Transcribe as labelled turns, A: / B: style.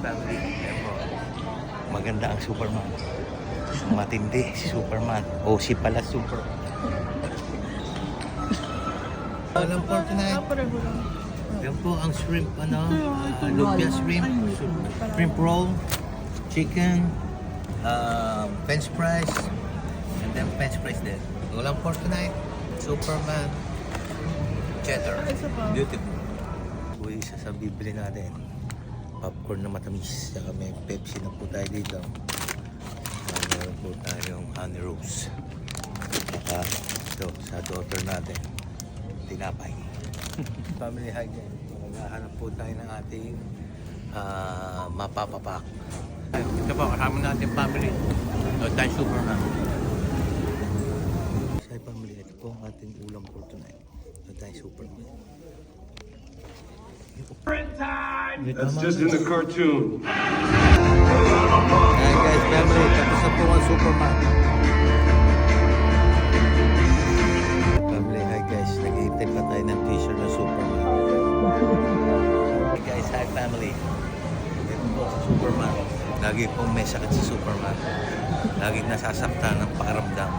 A: family. Ayan po. Maganda ang Superman. Matindi si Superman. O si pala Super. Walang for tonight. Yan po ang shrimp, lumpia shrimp, shrimp roll, chicken, French fries, and then French fries din. Walang for tonight. Superman, cheddar. Beautiful. Uy, isa sa bibili natin. Popcorn na matamis. Saka may Pepsi na po tayo dito. Meron po tayong honey rose. Saka ito sa daughter natin. Tinapay. Family hygiene. Maghahanap po tayo ng ating mapapapak. Ito po, kasama natin family. Ito tayo Superman. Sa family, ito po ang ating ulam for tonight. Ito tayo Superman.
B: That's just in the cartoon.
A: Ayan guys, family, tapos na po ang Superman. Family, hi guys, nag-iintay pa tayo ng t-shirt ng Superman. Hi guys, hi family. Ito po si Superman. Lagi pong may sakit si Superman. Lagi nasasaktan ng pakiramdam.